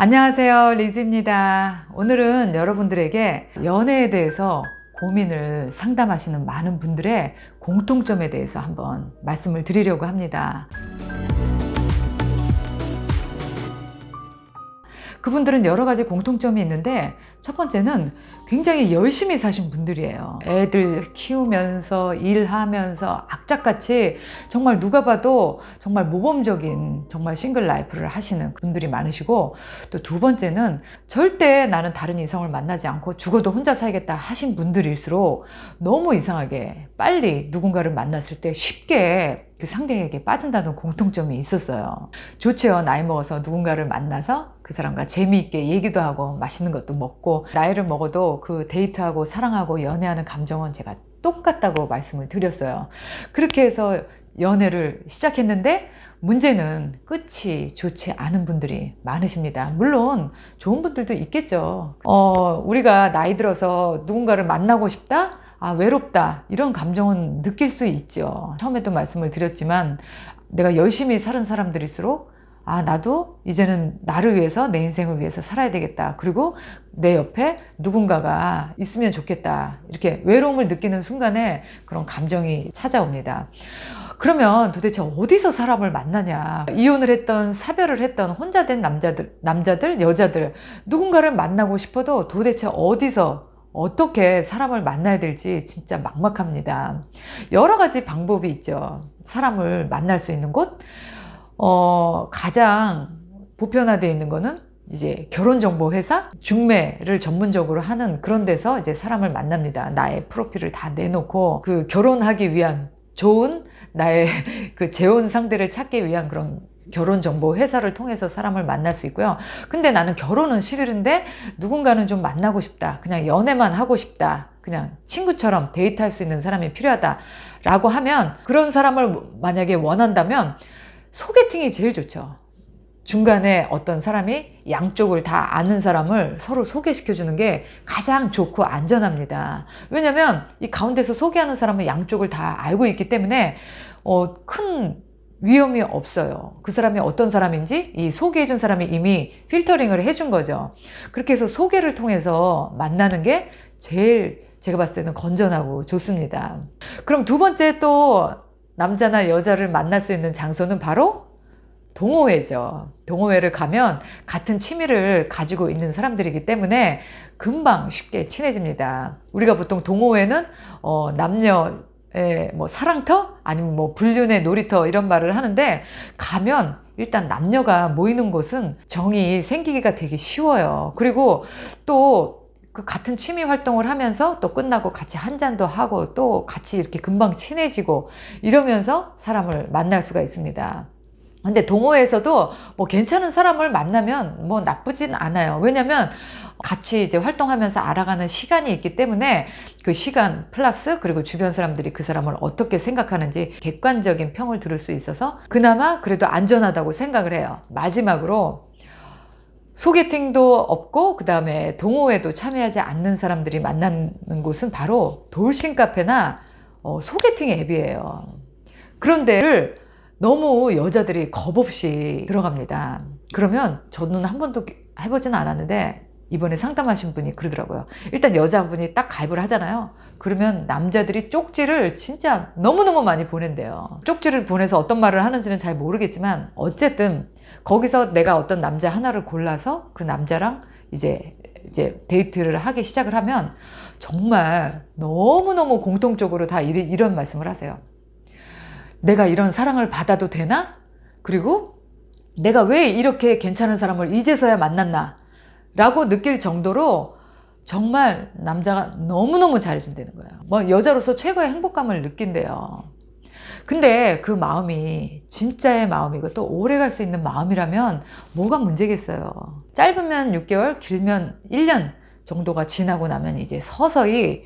안녕하세요, 리즈입니다. 오늘은 여러분들에게 연애에 대해서 고민을 상담하시는 많은 분들의 공통점에 대해서 한번 말씀을 드리려고 합니다. 그분들은 여러 가지 공통점이 있는데, 첫 번째는 굉장히 열심히 사신 분들이에요. 애들 키우면서 일하면서 악착같이 정말 누가 봐도 정말 모범적인 정말 싱글 라이프를 하시는 분들이 많으시고, 또 두 번째는 절대 나는 다른 이성을 만나지 않고 죽어도 혼자 살겠다 하신 분들일수록 너무 이상하게 빨리 누군가를 만났을 때 쉽게 그 상대에게 빠진다는 공통점이 있었어요. 좋죠. 나이 먹어서 누군가를 만나서 그 사람과 재미있게 얘기도 하고 맛있는 것도 먹고, 나이를 먹어도 그 데이트하고 사랑하고 연애하는 감정은 제가 똑같다고 말씀을 드렸어요. 그렇게 해서 연애를 시작했는데 문제는 끝이 좋지 않은 분들이 많으십니다. 물론 좋은 분들도 있겠죠. 우리가 나이 들어서 누군가를 만나고 싶다? 외롭다, 이런 감정은 느낄 수 있죠. 처음에도 말씀을 드렸지만 내가 열심히 사는 사람들일수록 나도 이제는 나를 위해서, 내 인생을 위해서 살아야 되겠다, 그리고 내 옆에 누군가가 있으면 좋겠다, 이렇게 외로움을 느끼는 순간에 그런 감정이 찾아옵니다. 그러면 도대체 어디서 사람을 만나냐? 이혼을 했던, 사별을 했던 혼자 된 남자들, 여자들, 누군가를 만나고 싶어도 도대체 어디서 어떻게 사람을 만나야 될지 진짜 막막합니다. 여러 가지 방법이 있죠. 사람을 만날 수 있는 곳. 가장 보편화되어 있는 거는 이제 결혼정보회사, 중매를 전문적으로 하는 그런 데서 이제 사람을 만납니다. 나의 프로필을 다 내놓고 그 결혼하기 위한 좋은 나의 그 재혼 상대를 찾기 위한 그런 결혼정보 회사를 통해서 사람을 만날 수 있고요. 근데 나는 결혼은 싫은데 누군가는 좀 만나고 싶다, 그냥 연애만 하고 싶다, 그냥 친구처럼 데이트할 수 있는 사람이 필요하다 라고 하면, 그런 사람을 만약에 원한다면 소개팅이 제일 좋죠. 중간에 어떤 사람이 양쪽을 다 아는 사람을 서로 소개시켜 주는 게 가장 좋고 안전합니다. 왜냐면 이 가운데서 소개하는 사람은 양쪽을 다 알고 있기 때문에 큰 위험이 없어요. 그 사람이 어떤 사람인지 이 소개해 준 사람이 이미 필터링을 해준 거죠. 그렇게 해서 소개를 통해서 만나는 게 제일 제가 봤을 때는 건전하고 좋습니다. 그럼 두 번째, 또 남자나 여자를 만날 수 있는 장소는 바로 동호회죠. 동호회를 가면 같은 취미를 가지고 있는 사람들이기 때문에 금방 쉽게 친해집니다. 우리가 보통 동호회는 남녀의 사랑터, 아니면 불륜의 놀이터, 이런 말을 하는데, 가면 일단 남녀가 모이는 곳은 정이 생기기가 되게 쉬워요. 그리고 또 그 같은 취미 활동을 하면서 또 끝나고 같이 한 잔도 하고 또 같이 이렇게 금방 친해지고 이러면서 사람을 만날 수가 있습니다. 근데 동호회에서도 괜찮은 사람을 만나면 나쁘진 않아요. 왜냐면 같이 이제 활동하면서 알아가는 시간이 있기 때문에 그 시간 플러스, 그리고 주변 사람들이 그 사람을 어떻게 생각하는지 객관적인 평을 들을 수 있어서 그나마 그래도 안전하다고 생각을 해요. 마지막으로, 소개팅도 없고 그 다음에 동호회도 참여하지 않는 사람들이 만나는 곳은 바로 돌싱 카페나 소개팅 앱이에요. 그런 데를 너무 여자들이 겁없이 들어갑니다. 그러면 저는 한 번도 해보지는 않았는데 이번에 상담하신 분이 그러더라고요. 일단 여자분이 딱 가입을 하잖아요. 그러면 남자들이 쪽지를 진짜 너무너무 많이 보낸대요. 쪽지를 보내서 어떤 말을 하는지는 잘 모르겠지만 어쨌든 거기서 내가 어떤 남자 하나를 골라서 그 남자랑 이제 데이트를 하기 시작을 하면 정말 너무너무 공통적으로 다 이런 말씀을 하세요. 내가 이런 사랑을 받아도 되나? 그리고 내가 왜 이렇게 괜찮은 사람을 이제서야 만났나? 라고 느낄 정도로 정말 남자가 너무너무 잘해준다는 거예요. 여자로서 최고의 행복감을 느낀대요. 근데 그 마음이 진짜의 마음이고 또 오래 갈 수 있는 마음이라면 뭐가 문제겠어요. 짧으면 6개월, 길면 1년 정도가 지나고 나면 이제 서서히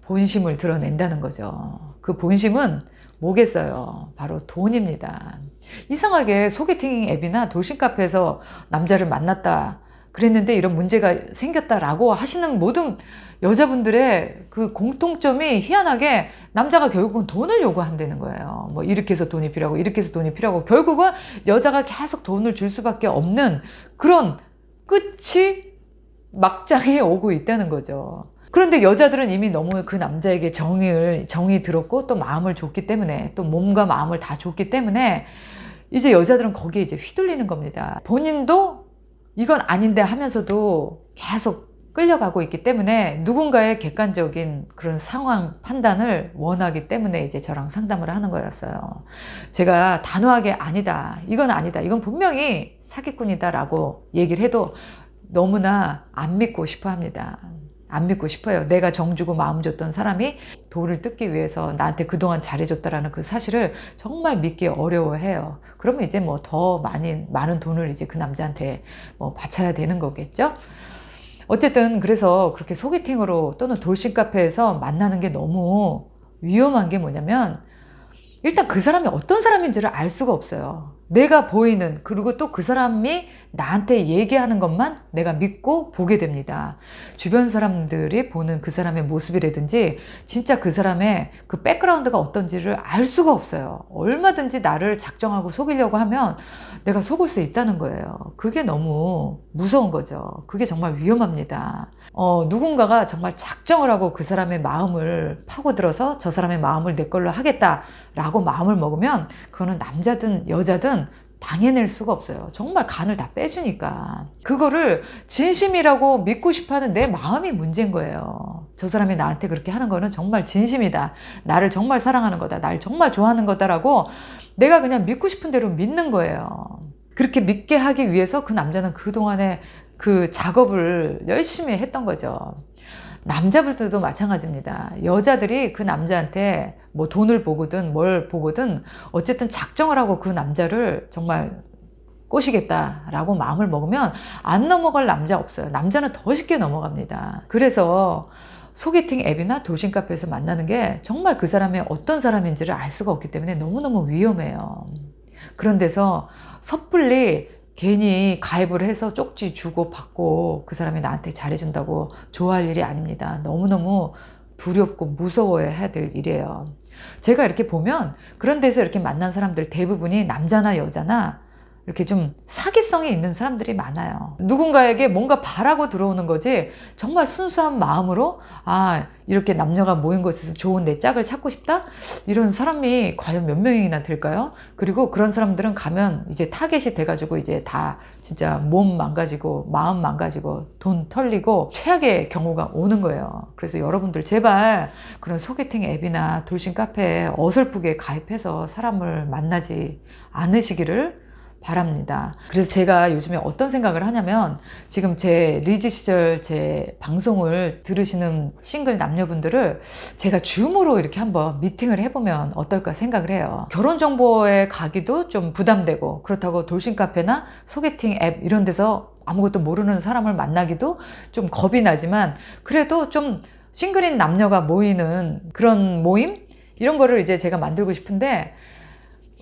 본심을 드러낸다는 거죠. 그 본심은 뭐겠어요? 바로 돈입니다. 이상하게 소개팅 앱이나 돌싱 카페에서 남자를 만났다 그랬는데 이런 문제가 생겼다라고 하시는 모든 여자분들의 그 공통점이 희한하게 남자가 결국은 돈을 요구한다는 거예요. 이렇게 해서 돈이 필요하고 이렇게 해서 돈이 필요하고, 결국은 여자가 계속 돈을 줄 수밖에 없는 그런 끝이 막장에 오고 있다는 거죠. 그런데 여자들은 이미 너무 그 남자에게 정이 들었고 또 마음을 줬기 때문에, 또 몸과 마음을 다 줬기 때문에 이제 여자들은 거기에 이제 휘둘리는 겁니다. 본인도 이건 아닌데 하면서도 계속 끌려가고 있기 때문에 누군가의 객관적인 그런 상황 판단을 원하기 때문에 이제 저랑 상담을 하는 거였어요. 제가 단호하게 아니다, 이건 분명히 사기꾼이다 라고 얘기를 해도 너무나 안 믿고 싶어 합니다. 안 믿고 싶어요. 내가 정 주고 마음 줬던 사람이 돈을 뜯기 위해서 나한테 그동안 잘해줬다라는 그 사실을 정말 믿기 어려워해요. 그러면 이제 뭐 더 많은 돈을 이제 그 남자한테 뭐 바쳐야 되는 거겠죠? 어쨌든 그래서 그렇게 소개팅으로 또는 돌싱 카페에서 만나는 게 너무 위험한 게 뭐냐면, 일단 그 사람이 어떤 사람인지를 알 수가 없어요. 내가 보이는, 그리고 또 그 사람이 나한테 얘기하는 것만 내가 믿고 보게 됩니다. 주변 사람들이 보는 그 사람의 모습이라든지 진짜 그 사람의 그 백그라운드가 어떤지를 알 수가 없어요. 얼마든지 나를 작정하고 속이려고 하면 내가 속을 수 있다는 거예요. 그게 너무 무서운 거죠. 그게 정말 위험합니다. 누군가가 정말 작정을 하고 그 사람의 마음을 파고들어서 저 사람의 마음을 내 걸로 하겠다라고 마음을 먹으면 그거는 남자든 여자든 당해낼 수가 없어요. 정말 간을 다 빼주니까. 그거를 진심이라고 믿고 싶어하는 내 마음이 문제인 거예요. 저 사람이 나한테 그렇게 하는 거는 정말 진심이다, 나를 정말 사랑하는 거다, 나를 정말 좋아하는 거다라고 내가 그냥 믿고 싶은 대로 믿는 거예요. 그렇게 믿게 하기 위해서 그 남자는 그동안에 그 작업을 열심히 했던 거죠. 남자분들도 마찬가지입니다. 여자들이 그 남자한테 뭐 돈을 보거든 뭘 보거든 어쨌든 작정을 하고 그 남자를 정말 꼬시겠다라고 마음을 먹으면 안 넘어갈 남자 없어요. 남자는 더 쉽게 넘어갑니다. 그래서 소개팅 앱이나 돌싱 카페에서 만나는 게 정말 그 사람의 어떤 사람인지를 알 수가 없기 때문에 너무너무 위험해요. 그런 데서 섭불리 괜히 가입을 해서 쪽지 주고 받고 그 사람이 나한테 잘해준다고 좋아할 일이 아닙니다. 너무너무 두렵고 무서워해야 될 일이에요. 제가 이렇게 보면 그런 데서 이렇게 만난 사람들 대부분이 남자나 여자나 이렇게 좀 사기성이 있는 사람들이 많아요. 누군가에게 뭔가 바라고 들어오는 거지 정말 순수한 마음으로 이렇게 남녀가 모인 곳에서 좋은 내 짝을 찾고 싶다? 이런 사람이 과연 몇 명이나 될까요? 그리고 그런 사람들은 가면 이제 타겟이 돼가지고 이제 다 진짜 몸 망가지고 마음 망가지고 돈 털리고 최악의 경우가 오는 거예요. 그래서 여러분들 제발 그런 소개팅 앱이나 돌싱 카페에 어설프게 가입해서 사람을 만나지 않으시기를 바랍니다. 그래서 제가 요즘에 어떤 생각을 하냐면, 지금 제 리즈 시절 제 방송을 들으시는 싱글 남녀분들을 제가 줌으로 이렇게 한번 미팅을 해보면 어떨까 생각을 해요. 결혼정보에 가기도 좀 부담되고, 그렇다고 돌싱 카페나 소개팅 앱 이런 데서 아무것도 모르는 사람을 만나기도 좀 겁이 나지만, 그래도 좀 싱글인 남녀가 모이는 그런 모임? 이런 거를 이제 제가 만들고 싶은데,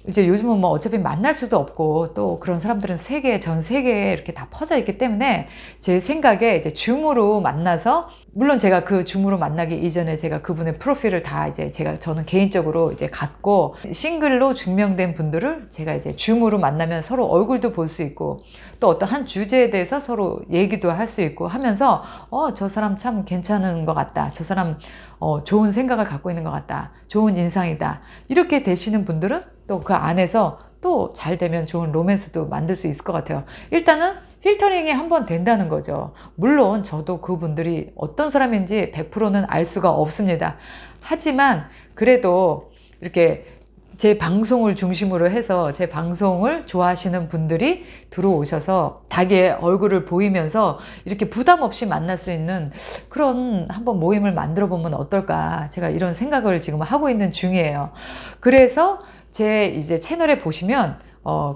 이제 요즘은 뭐 어차피 만날 수도 없고 또 그런 사람들은 전 세계에 이렇게 다 퍼져 있기 때문에 제 생각에 이제 줌으로 만나서, 물론 제가 그 줌으로 만나기 이전에 제가 그분의 프로필을 다 이제 저는 개인적으로 이제 갖고, 싱글로 증명된 분들을 제가 이제 줌으로 만나면 서로 얼굴도 볼 수 있고 또 어떤 한 주제에 대해서 서로 얘기도 할 수 있고 하면서 저 사람 참 괜찮은 것 같다, 저 사람 좋은 생각을 갖고 있는 것 같다, 좋은 인상이다, 이렇게 되시는 분들은 또 그 안에서 또 잘 되면 좋은 로맨스도 만들 수 있을 것 같아요. 일단은 필터링이 한번 된다는 거죠. 물론 저도 그분들이 어떤 사람인지 100%는 알 수가 없습니다. 하지만 그래도 이렇게 제 방송을 중심으로 해서 제 방송을 좋아하시는 분들이 들어오셔서 자기의 얼굴을 보이면서 이렇게 부담 없이 만날 수 있는 그런 한번 모임을 만들어 보면 어떨까, 제가 이런 생각을 지금 하고 있는 중이에요. 그래서 제 이제 채널에 보시면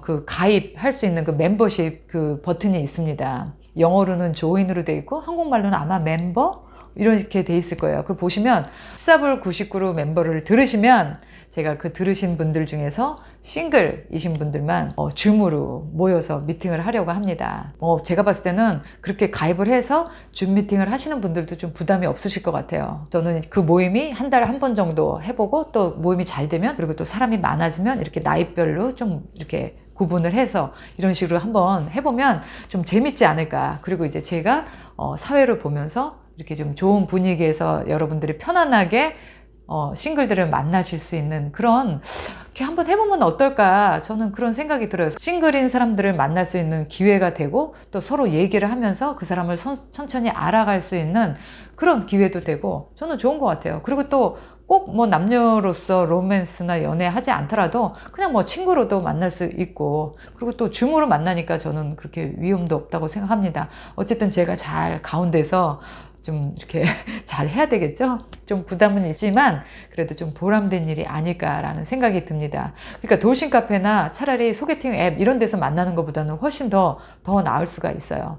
그 가입할 수 있는 그 멤버십 그 버튼이 있습니다. 영어로는 조인으로 돼 있고 한국말로는 아마 멤버 이렇게 돼 있을 거예요. 그걸 보시면 14불 99로 멤버를 들으시면 제가 그 들으신 분들 중에서 싱글이신 분들만 줌으로 모여서 미팅을 하려고 합니다. 제가 봤을 때는 그렇게 가입을 해서 줌 미팅을 하시는 분들도 좀 부담이 없으실 것 같아요. 저는 그 모임이 한 달에 한 번 정도 해보고 또 모임이 잘 되면, 그리고 또 사람이 많아지면 이렇게 나이별로 좀 이렇게 구분을 해서 이런 식으로 한번 해보면 좀 재밌지 않을까. 그리고 이제 제가 사회를 보면서 이렇게 좀 좋은 분위기에서 여러분들이 편안하게 싱글들을 만나실 수 있는 그런, 이렇게 한번 해보면 어떨까, 저는 그런 생각이 들어요. 싱글인 사람들을 만날 수 있는 기회가 되고, 또 서로 얘기를 하면서 그 사람을 천천히 알아갈 수 있는 그런 기회도 되고, 저는 좋은 것 같아요. 그리고 또 꼭 뭐 남녀로서 로맨스나 연애하지 않더라도 그냥 뭐 친구로도 만날 수 있고, 그리고 또 줌으로 만나니까 저는 그렇게 위험도 없다고 생각합니다. 어쨌든 제가 잘 가운데서 좀 이렇게 잘 해야 되겠죠? 좀 부담은 있지만 그래도 좀 보람된 일이 아닐까라는 생각이 듭니다. 그러니까 돌싱 카페나 차라리 소개팅 앱 이런 데서 만나는 것보다는 훨씬 더 나을 수가 있어요.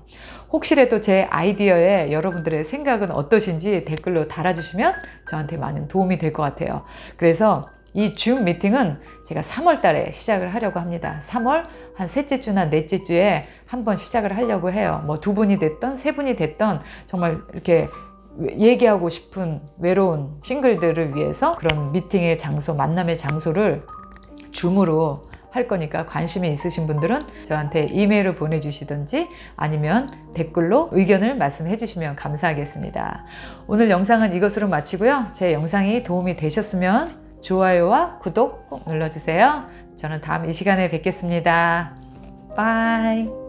혹시라도 제 아이디어에 여러분들의 생각은 어떠신지 댓글로 달아주시면 저한테 많은 도움이 될 것 같아요. 그래서 이 줌 미팅은 제가 3월 달에 시작을 하려고 합니다. 3월 한 셋째 주나 넷째 주에 한번 시작을 하려고 해요. 뭐 2분이 됐던 3분이 됐던 정말 이렇게 얘기하고 싶은 외로운 싱글들을 위해서 그런 미팅의 장소, 만남의 장소를 줌으로 할 거니까 관심이 있으신 분들은 저한테 이메일을 보내주시든지 아니면 댓글로 의견을 말씀해 주시면 감사하겠습니다. 오늘 영상은 이것으로 마치고요. 제 영상이 도움이 되셨으면 좋아요와 구독 꼭 눌러주세요. 저는 다음 이 시간에 뵙겠습니다. 바이.